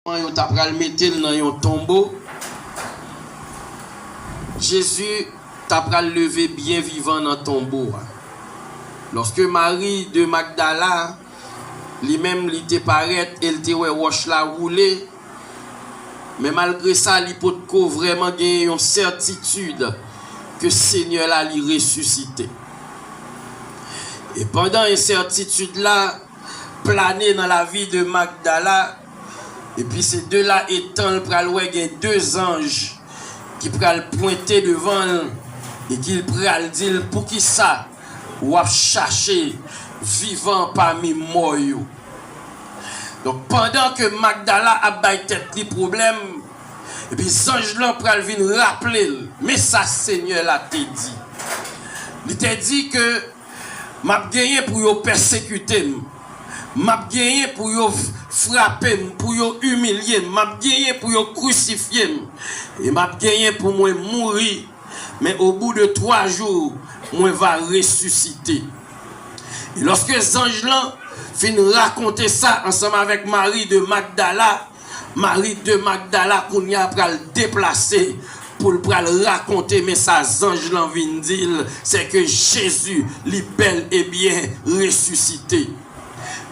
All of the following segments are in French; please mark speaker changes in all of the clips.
Speaker 1: Yo t'a pral mettre dans un tombeau. Jésus t'a pral levé bien vivant dans le tombeau. Lorsque Marie de Magdala, lui-même, il te paraît, elle te roche la rouler. Mais malgré ça, il peut vraiment gagner une certitude que le Seigneur l'a ressuscité. Et pendant une certitude là, planer dans la vie de Magdala, et puis ces deux-là étant, il y a deux anges qui pral pointer devant et qui pral dire pour qui ça ou a chercher vivant parmi morts. Donc pendant que Magdala a baillé tête les problèmes, et puis les anges là pral venir rappeler, mais ça Seigneur l'a te dit. Il t'a dit que m'a gagné pour yo persécuter, m'a gagné pour yo frapper, pour yo humilier, m'a gagné pour yo crucifier, et m'a gagné pour moi mourir, mais au bout de 3 jours, moi va ressusciter. Et lorsque les anges là finissent raconter ça ensemble avec Marie de Magdala qu'on y a pral déplacer pour le raconter, mais ça ange là vient dire c'est que Jésus li bel et bien ressuscité.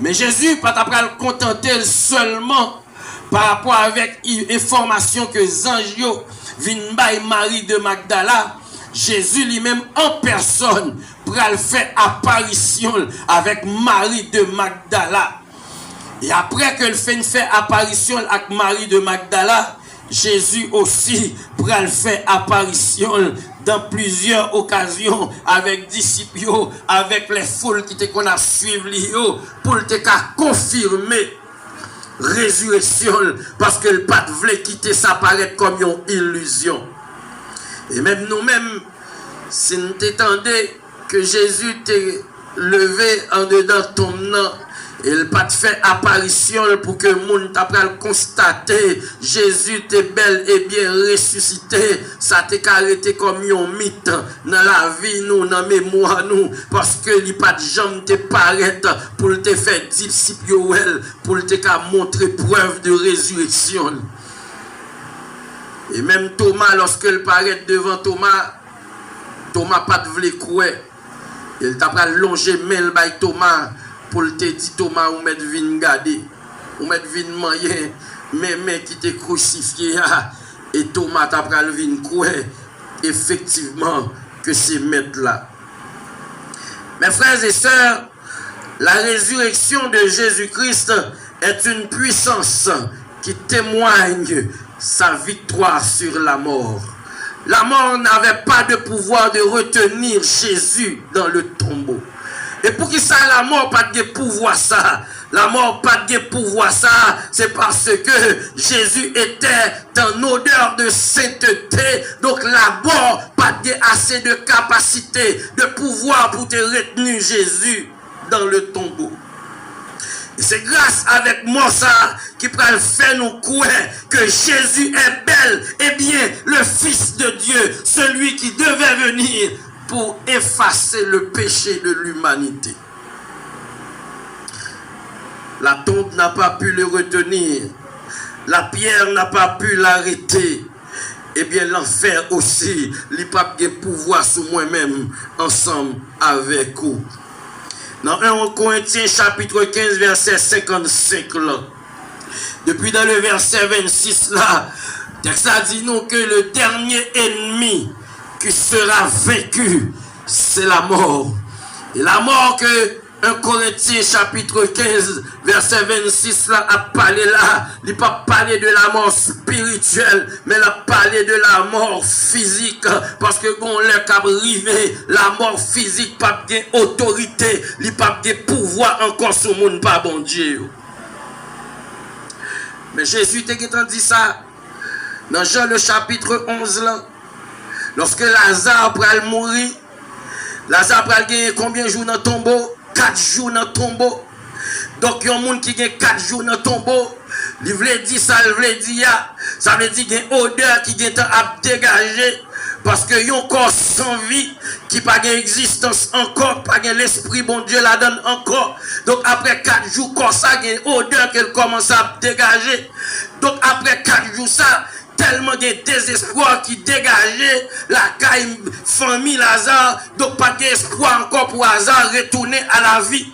Speaker 1: Mais Jésus pas pral contenter seulement par rapport avec information que les anges viennent by Marie de Magdala. Jésus lui-même en personne pral faire apparition avec Marie de Magdala. Et après qu'elle fait apparition avec Marie de Magdala, Jésus aussi pral faire apparition dans plusieurs occasions avec disciples, avec les foules qui te a suivi pour te confirmer résurrection parce que le pas voulait quitter ça paraît comme une illusion. Et même nous-mêmes, si nous t'étendons que Jésus t'est levé en dedans ton nom, et il pas fait apparition pour que le monde t'apprenne constater Jésus t'est bel et bien ressuscité, ça t'est arrêté comme un mythe dans la vie nous, dans la mémoire nous, parce que il pas de jambe te paraître pour te faire disciple pour te montrer preuve de résurrection. Et même Thomas, lorsqu'il paraît devant Thomas pas de vle croire. Il t'a pas longé mail by Thomas pour te dire Thomas ou mettre vin garder, ou mettre vin manger, mais qui te crucifié et Thomas t'a pas vin croire effectivement que c'est maître là. Mes frères et sœurs, la résurrection de Jésus-Christ est une puissance qui témoigne sa victoire sur la mort. La mort n'avait pas de pouvoir de retenir Jésus dans le tombeau. Et pour qui ça, la mort pas de pouvoir ça? La mort pas de pouvoir ça, c'est parce que Jésus était en odeur de sainteté. Donc la mort pas de assez de capacité, de pouvoir pour te retenir Jésus dans le tombeau. C'est grâce avec moi ça qui peut faire nous croire que Jésus est bel et bien le Fils de Dieu, celui qui devait venir pour effacer le péché de l'humanité. La tombe n'a pas pu le retenir, la pierre n'a pas pu l'arrêter. Eh bien l'enfer aussi, il n'a pas de pouvoir sur moi-même ensemble avec vous. Dans 1 Corinthiens chapitre 15 verset 55 là. Depuis dans le verset 26 là, texte a dit nous que le dernier ennemi qui sera vaincu, c'est la mort. Et la mort que 1 Corinthiens chapitre 15 verset 26 là a parlé là, il n'a pas parlé de la mort spirituelle, mais il a parlé de la mort physique, parce que bon le cap rivé, la mort physique pas de autorité, il pas de pouvoir encore sur le monde pas bon Dieu. Mais Jésus t'a dit ça dans Jean le chapitre 11 là, lorsque Lazare pral mourir, Lazare pral gagner combien de jours dans le tombeau? 4 jours dans le tombeau. Donc, il y a un monde qui gagne 4 jours dans le tombeau. Il veut dire ça, il veut dire ça veut dire qu'il y a une odeur qui est à dégager. Parce qu'il y a un corps sans vie qui pas d'existence encore, pas de l'esprit, bon Dieu la donne encore. Donc après 4 jours, comme ça, il y a une odeur qu'elle commence à dégager. Donc après 4 jours, ça, tellement de désespoir qui dégageait la caille famille Lazare, donc pas d'espoir encore pour Lazare retourner à la vie.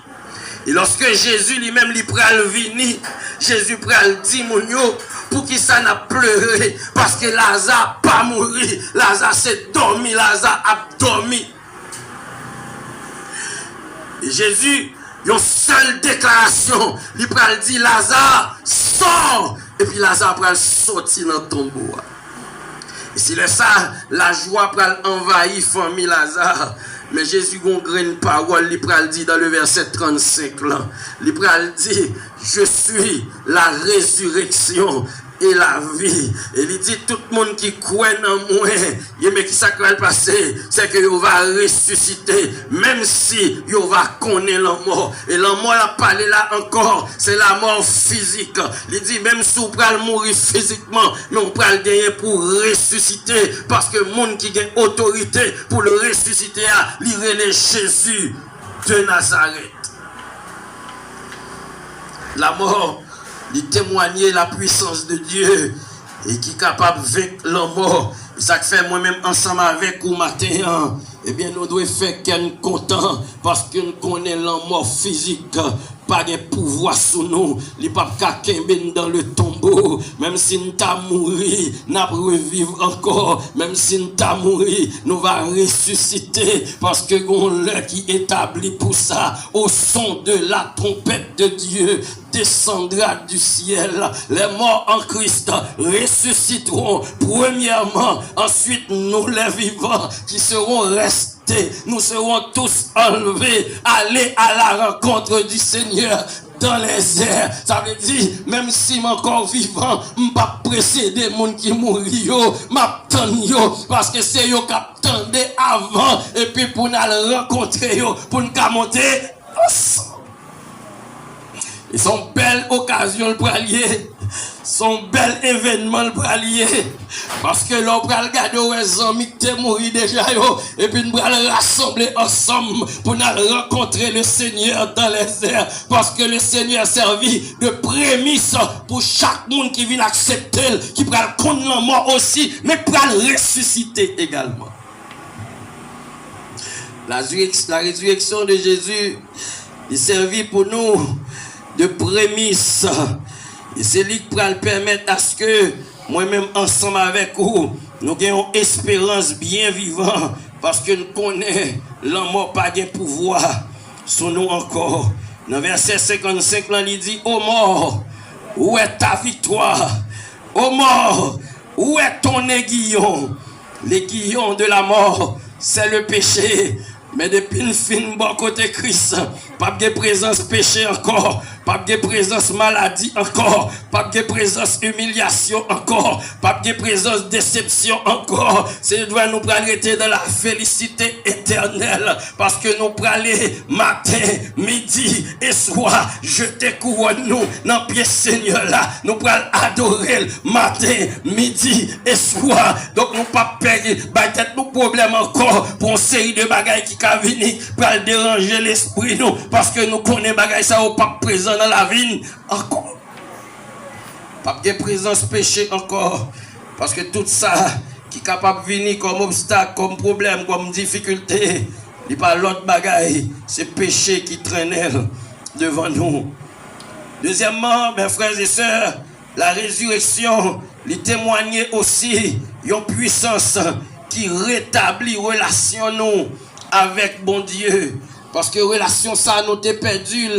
Speaker 1: Et lorsque Jésus lui-même lui pral venir, Jésus pral dit mon yo, pour qui ça n'a pleuré, parce que Lazare pas mouru, Lazare s'est dormi, Lazare a dormi. Et Jésus, une seule déclaration, il pral dit Lazare sort, et puis Lazare pral sortir dans le tombeau. Et c'est là ça, la joie pral envahir famille Lazare. Mais Jésus a une parole, il pral dit dans le verset 35 là, il pral dit, je suis la résurrection et la vie. Et il dit, tout le monde qui croit en moi, mais qui ça va passer, c'est que il va ressusciter, même si il va connaître la mort. Et la mort, la parlé là encore, c'est la mort physique. Il dit, même si vous pral mourir physiquement, mais on pral gagner pour ressusciter, parce que le monde qui a autorité pour le ressusciter, il relève Jésus de Nazareth. La mort, il témoignait la puissance de Dieu et qui est capable de vaincre la mort. Et ça fait moi-même ensemble avec vous matin. Eh bien, nous devons faire qu'elle content parce que nous connaissons la mort physique. Pas de pouvoir sur nous. Il n'y a pas de dans le tombeau. Même si nous sommes morts, nous allons revivre encore. Même si nous sommes morts, nous allons ressusciter. Parce que l'heure qui établit pour ça, au son de la trompette de Dieu, descendra du ciel. Les morts en Christ ressusciteront premièrement. Ensuite, nous les vivants qui seront restés. Nous serons tous enlevés, aller à la rencontre du Seigneur dans les airs. Ça veut dire, même si je encore vivant, je ne vais pas précéder les gens qui mourent, je parce que c'est eux qui attendent avant, et puis pour nous rencontrer, pour nous monter ensemble. Ils sont belles occasions pour allier. Son bel événement pour allier. Parce que l'on va regarder les amis qui sont morts déjà. Et puis nous allons rassembler ensemble pour nous rencontrer le Seigneur dans les airs. Parce que le Seigneur servi de prémisse pour chaque monde qui vient accepter, qui va connaître la mort aussi, mais pour ressusciter également. La résurrection de Jésus est servie pour nous de prémisse. Et c'est lui qui va le permettre à ce que moi-même ensemble avec vous, nous ayons espérance bien vivante parce que nous connaissons la mort pas de pouvoir sur nous encore. Dans verset 55, là, il dit, ô mort, où est ta victoire? Ô mort, où est ton aiguillon? L'aiguillon de la mort, c'est le péché. Mais depuis une fin bon côté Christ, pas de présence péché encore, pas de présence maladie encore, pas de présence humiliation encore, pas de présence déception encore. C'est doit nous arrêter dans la félicité éternelle parce que nous aller matin, midi et soir, jeter couronne nous dans pied Seigneur là, nous pral adorer matin, midi et soir. Donc nous pas payer peut-être nos problèmes encore pour une série de bagailles qui va venir pour déranger l'esprit nous parce que nous connaissons bagailles ça au pas présent dans la vie encore. Pas de présence péché encore. Parce que tout ça qui est capable de venir comme obstacle, comme problème, comme difficulté, il n'y a pas l'autre bagaille. C'est péché qui traînait devant nous. Deuxièmement, mes frères et sœurs, la résurrection, il témoignait aussi une puissance qui rétablit relation nous avec bon Dieu. Parce que relation ça nous t'est perdu.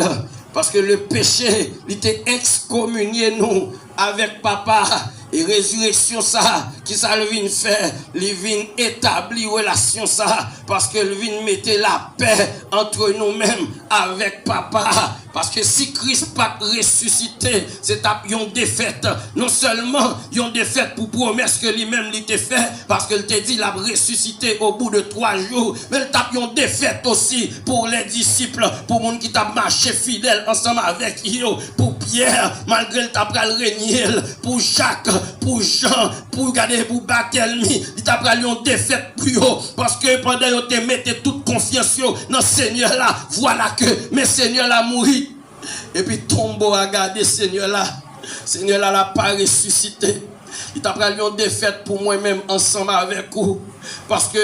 Speaker 1: Parce que le péché, il était excommunié nous avec papa. Et résurrection ça, qui ça le vient faire, il vient établir relation ça, parce que le vient mettre la paix entre nous-mêmes avec papa. Parce que si Christ pas ressuscité, c'est une défaite. Non seulement une défaite pour promesse que lui-même il t'a fait, parce qu'il t'a dit il a ressuscité au bout de 3 jours, mais il t'a une défaite aussi pour les disciples, pour les gens qui t'a marché fidèle ensemble avec eux, pour Pierre, malgré le tapral régner, pour Jacques, pour Jean, pour garder pour Barthélemy, il tapral une défaite plus haut, parce que pendant que tu mettez toute confiance dans le Seigneur là, voilà que mes Seigneur là mouri. Et puis tombeau à garder Seigneur là n'a pas ressuscité. Il tapral une défaite pour moi-même ensemble avec vous, parce que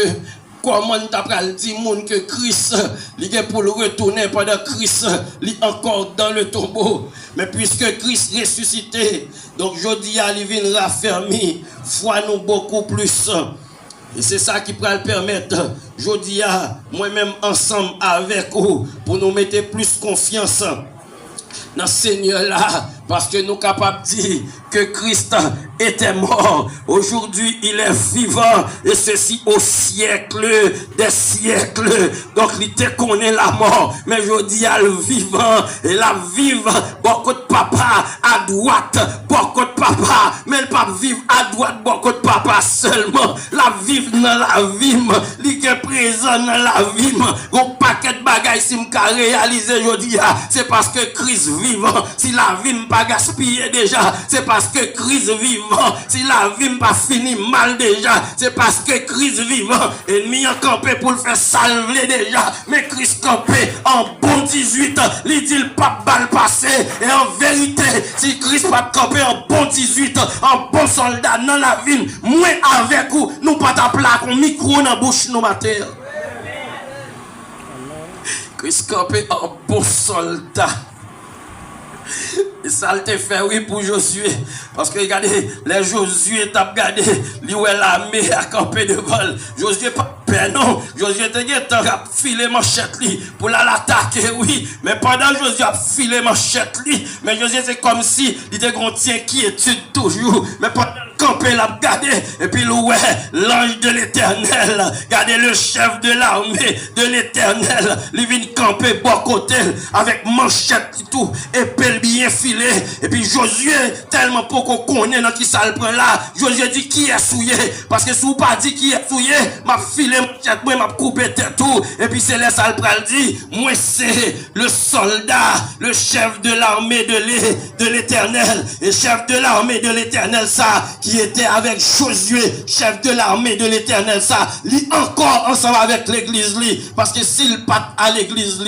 Speaker 1: comment tu as dit que Christ, il est pour le retourner pendant que Christ est encore dans le tombeau. Mais puisque Christ ressuscité, donc je dis à lui vient raffermi, foi nous beaucoup plus. Et c'est ça qui pourra le permettre, je dis à moi-même ensemble avec vous, pour nous mettre plus confiance dans le Seigneur là, parce que nous sommes capables de dire que Christ était mort. Aujourd'hui, il est vivant, et ceci au siècle des siècles. Donc, il te connaît la mort, mais je dis à le vivant, et la vive, beaucoup de papa à droite, beaucoup de papa, mais le pape vive à droite, beaucoup de papa seulement. La vive dans la vie, il est présent dans la vie. Un paquet de bagailles, si je réaliser, je dis, c'est parce que Christ vivant, si la vie n'est pas gaspillée déjà, c'est parce que Christ vivant, si la vie n'est pas finie mal déjà, c'est parce que Christ vivant, ennemi en campé pour le faire salver déjà, mais Christ campé en bon 18, il dit le pape balle passé, et en vérité, si Christ pas campé en bon 18, en bon soldat dans la ville, moi avec vous, nous pas ta plaque, on micro dans la bouche nous matin. Christ campé en bon soldat. Et ça le fait oui pour Josué. Parce que regardez, les Josué t'a regardé, lui où l'armée a campé devant. Josué pas peur non. Josué t'a filé manchette li pour l'attaquer, oui. Mais pendant Josué a filé manchette li, mais Josué c'est comme si il était qu'on tient quiétude toujours. Mais pendant camper l'a regardé, et puis ouais, l'ange de l'Éternel, regardez le chef de l'armée de l'Éternel, il vient camper bon côté avec manchette et tout, épée bien filé, et puis Josué, tellement pour qu'on connaît dans qui ça le prend là, Josué dit qui est souillé, parce que si vous pas dit qui est souillé, m'a filé manchette, moi m'a coupé tête tout, et puis c'est là ça le prend dit, moi c'est le soldat, le chef de l'armée de l'Éternel, et chef de l'armée de l'Éternel ça, qui était avec Josué, chef de l'armée de l'Éternel, ça, lui encore ensemble avec l'église, parce que s'il part à l'église,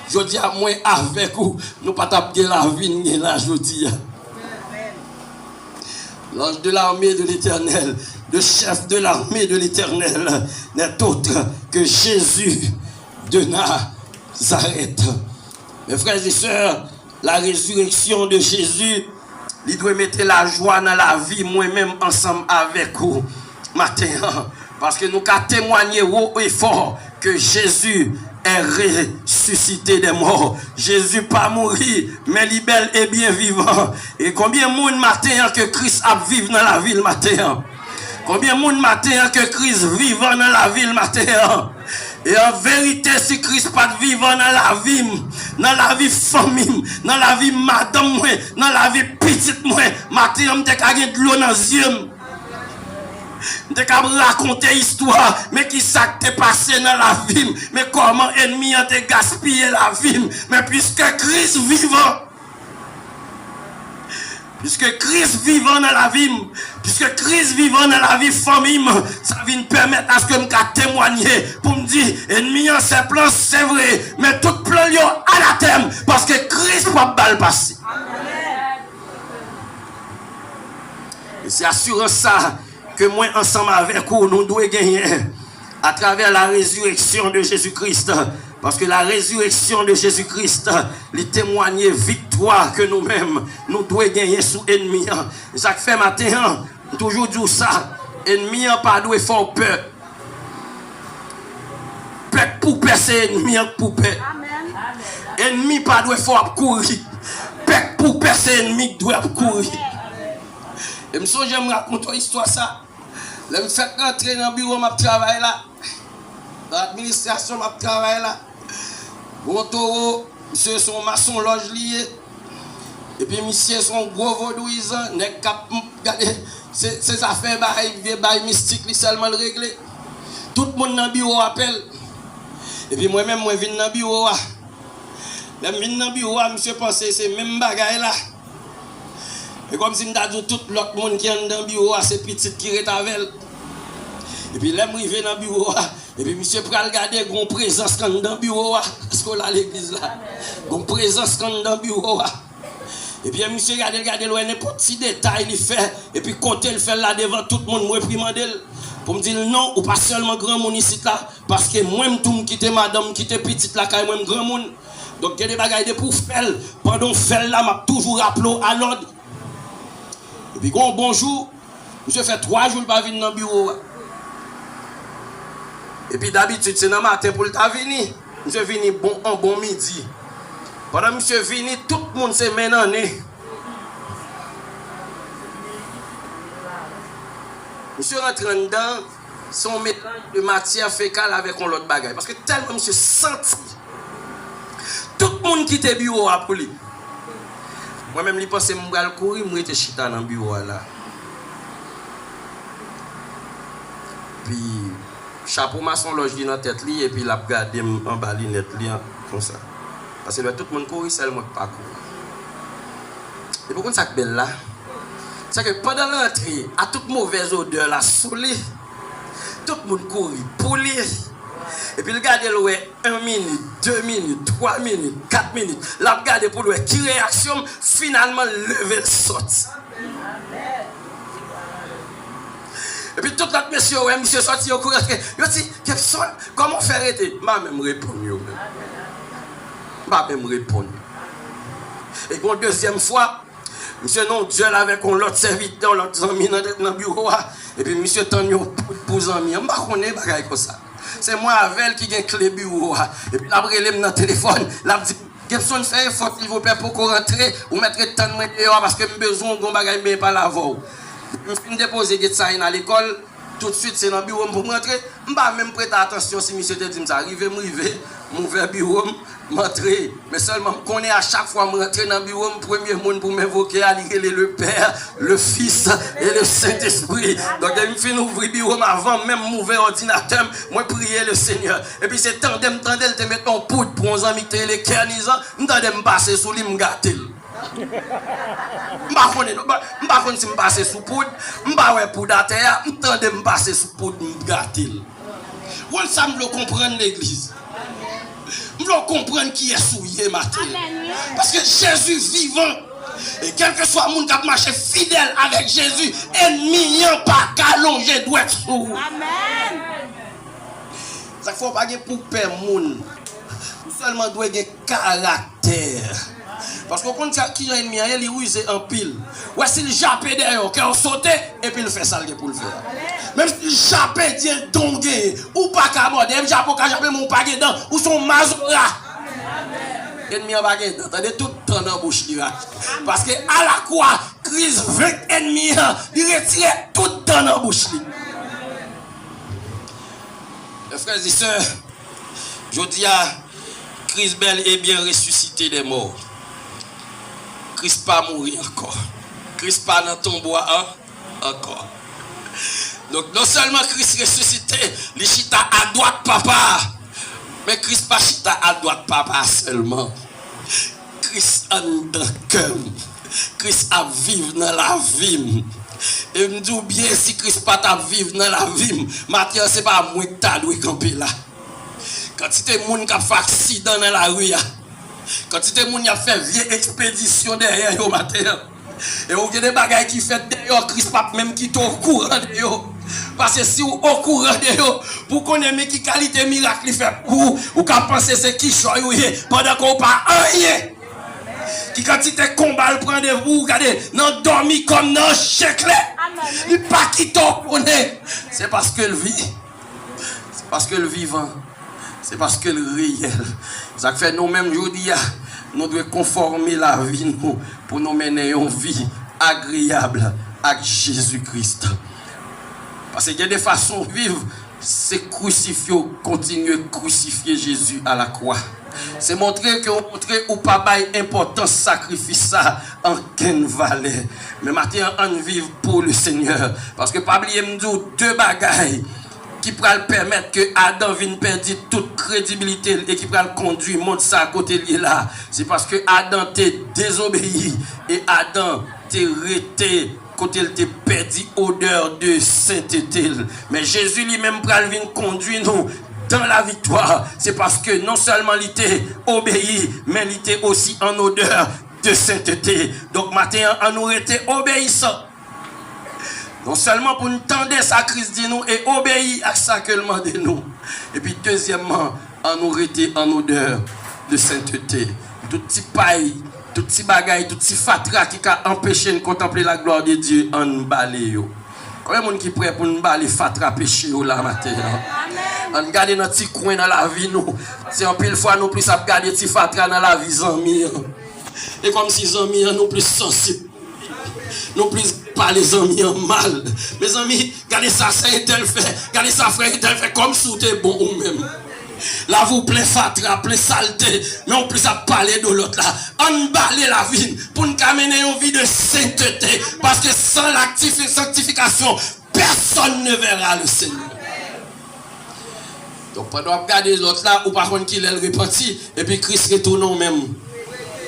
Speaker 1: je dis à moi avec vous, nous pas taper la vie là, je dis. L'ange de l'armée de l'Éternel, le chef de l'armée de l'Éternel, n'est autre que Jésus de Nazareth. Mes frères et sœurs, la résurrection de Jésus, il doit mettre la joie dans la vie, moi-même, ensemble avec vous, matin. Parce que nous avons témoigné haut et fort que Jésus est ressuscité des morts. Jésus pas mourir, mais il est bel et bien vivant. Et combien de monde matin que Christ a vécu dans la ville matin? Combien de monde matin que Christ vivant dans la ville matin? Et en vérité, si Christ pas vivant dans la vie famille, dans la vie madame, dans la vie petite, matin, je vais de l'eau dans les yeux. Je vais raconter l'histoire, mais qui s'est passé dans la vie, mais comment l'ennemi a gaspillé la vie, mais puisque Christ vivant, puisque Christ vivant dans la vie, puisque Christ vivant dans la vie famille, ça vient permettre à ce que je témoigner pour me dire, ennemi en ses plans, c'est vrai, mais tout plan est à la thème, parce que Christ va pas le passer. Et c'est assurant ça que moi, ensemble avec vous, nous devons gagner à travers la résurrection de Jésus-Christ. Parce que la résurrection de Jésus-Christ, les témoigner victoire que nous-mêmes, nous devons gagner sous l'ennemi. Et ça fait matin, toujours dire ça, l'ennemi n'a pas de faire peur. Peur pour percer, l'ennemi pour peur. L'ennemi pas de faire courir. Peur pour percer, l'ennemi doit courir. Et je me raconte une histoire ça. Je me fais rentrer dans le bureau, je travaille là. Dans l'administration, je travaille là. Bon taureau, monsieur son maçon loge lié. Et puis monsieur son gros vaudouisant. Ces affaires, les mystiques, ils seulement le régler. Tout le monde dans le bureau appelle. Et puis moi-même, je viens dans le bureau. Là, je viens dans le bureau, monsieur pensait c'est même bagaille là. Et comme si je dit tout l'autre monde qui est dans le bureau, c'est petit qui est avec. Et puis là, je suis dans le bureau, et puis monsieur peut regarder une présence dans le bureau, parce qu'on a l'église là. Une présence dans le bureau. Et puis monsieur regarde n'importe petit détail il fait, et puis côté il fait là devant tout le monde, moi reprimandé. Pour me dire non, ou pas seulement grand monde ici là, parce que moi-même tout qui était madame, qui était petite là, quand même grand monde. Donc il y a des bagailles pour faire. Pendant faire là, m'a toujours rappelé à l'ordre. Et puis quand bonjour, monsieur fait 3 jours pas venir dans le bureau. Et puis d'habitude c'est dans le matin pour le venir. Monsieur venu en bon midi. Pendant que monsieur venu, tout le monde s'est maintenant né. Monsieur rentre dedans, son mélange de matière fécale avec un autre bagaille. Parce que tellement monsieur senti. Tout le monde qui était bureau à pour lui. Moi-même, je pensais que je vais courir, je suis chita dans le bureau là. Puis, chapeau maçon loge dans la tête, et puis il a regardé en bas net comme ça. Parce que tout le monde courir, c'est moi qui pas courir. Et pourquoi ça belle là? C'est que pendant l'entrée, à toute mauvaise odeur, la soleil, tout le monde courir pour lui. Et puis, regardez le 1 minute, 2 minutes, 3 minutes, 4 minutes. Là, regardez pour lui qui réaction, finalement, lever le saute. Et puis, tout l'autre monsieur, ouais, monsieur sorti au courant. Il dit, comment faire arrêter? Je vais même répondre. Je vais même répondre. Et pour la deuxième fois, monsieur non, Dieu avec l'autre serviteur, l'autre ami dans le bureau. Et puis, monsieur Tonio pour les amis. Je ne connais pas comme ça. C'est moi avec qui a clé bureau. Et puis après, il dans le téléphone. Là, dit, Gibson fait effort, s'il vous plaît, pour qu'on rentre ou mettre le temps de dehors parce que j'ai besoin de bagaille mais pas la voix. Je suis déposé ça à l'école. Tout de suite, c'est dans le bureau pour rentrer. Je ne vais même prêter attention si monsieur te dit ça. Arrive, m'ouvrir le bureau, m'entrer. Mais seulement, je connais à chaque fois que je rentre dans le bureau, le premier monde pour m'invoquer, le Père, le Fils et le Saint-Esprit. Donc, je finis d'ouvrir le bureau avant même m'ouvrir l'ordinateur, moi prier le Seigneur. Et puis, c'est temps de me tendre, de mettre en poudre pour un ami qui est les kernisants, je me passer sous lui, me gâter. Je ne sais pas si je passe sous poudre, je ne sais pas si poudre à terre, je me passer sous poudre, je me gâter. Vous semblez comprendre l'église. Vous devez comprendre qui est souillé matin. Parce que Jésus vivant, et quel que soit le monde qui marche fidèle avec Jésus, ennemi n'a pas qu'allonger doit être sous. Amen. Ça ne faut pas pour perdre le monde. Seulement doit avoir caractère. Parce que quand qui est ennemi, il est en pile. Ou est-ce qu'il jappe derrière, qu'il a sauté, et puis il fait ça pour le faire. Même si il jappe, il est tombé, ou pas qu'à mort, il jappe, mon pas dedans, ou son mazora. Ennemi n'a pas dedans, t'as tout le temps dans la bouche. Parce que à la croix, Christ veut ennemi, il retire tout le temps dans la bouche. Mes frères et sœurs, je dis à Christ bel et bien ressuscité des morts. Christ pas mourir encore. Christ pas dans ton bois encore. Donc non seulement Christ ressuscité, il chita à droite papa. Mais Christ pas chita à droite papa seulement. Christ en dans le cœur. Christ a vivre dans la vie. Et me dis bien si Christ pas ta vivre dans la vie, Mathieu c'est pas moi qui t'a dû camper là. Quand tu es moun qui a fait accident dans la rue, quand tu es moun qui a fait vieille expédition derrière au matin, et on a des bagailles qui fait derrière Christ pas même qui est au courant de yo. Parce que si vous au courant de yo, pour connaître qui qualité miracle il fait pour ou qu'à penser c'est qui choye pendant qu'on pas rien. Qui quantité combat le prend de vous, regardez, non dormi comme non chèque. Il pas qui t'en connaît. C'est parce que le vit. C'est parce que le vivant. C'est parce que le réel. Ça fait nous-mêmes aujourd'hui, nous devons conformer la vie nous, pour nous mener une vie agréable avec Jésus-Christ. Parce qu'il y a des façons de vivre, c'est crucifier, continuer à crucifier Jésus à la croix. C'est montrer que ou pas bail importance sacrifice ça en quelle valeur. Mais maintenant on vit pour le Seigneur parce que pas oublier me dire deux bagailles qui pourra permettre que Adam vienne perdre toute crédibilité et qui pourra le conduire, monte ça à côté de là. C'est parce que Adam t'est désobéi et Adam t'est arrêté côté il t'est perdu odeur de sainteté. Mais Jésus lui-même pourra venir conduire nous dans la victoire. C'est parce que non seulement il était obéi, mais il était aussi en odeur de sainteté. Donc maintenant, on nous était obéissant. Non seulement pour nous tendre sa crise de nous et obéir à ça que demande de nous. Et puis deuxièmement, on nous était en odeur de sainteté. Tout petit paille, tout petit bagaille, tout petit fatra qui a empêché de contempler la gloire de Dieu en balé. Combien de monde qui prêt pour nous baler fatra péché là matin? On garde notre petit coin dans la vie nous. C'est en pile fois nous plus à garder petit fatra dans la vie amis. Et comme si amis nous plus sensibles. Nous plus pas les amis en mal. Mes amis, regardez ça, c'est tel fait. Regardez ça, frère, tel fait comme si c'était bon ou même. Là, vous plein fatra, plein saleté. Mais on plus à parler de l'autre là. On balait la vie pour nous amener une vie de sainteté. Parce que sans la sanctification, personne ne verra le Seigneur. Donc, pendant que regarder l'autre là, ou par contre qu'il est repenti, et puis Christ retourne même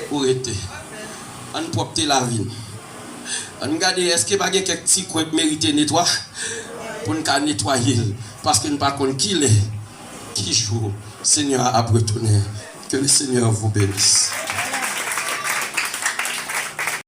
Speaker 1: pour être. On propter la vie. On regarde, est-ce qu'il y a quelques petits coins qui méritent nettoyer pour nous nettoyer? Parce que nous ne savons pas qui est, qui joue. Seigneur a retourné. Que le Seigneur vous bénisse.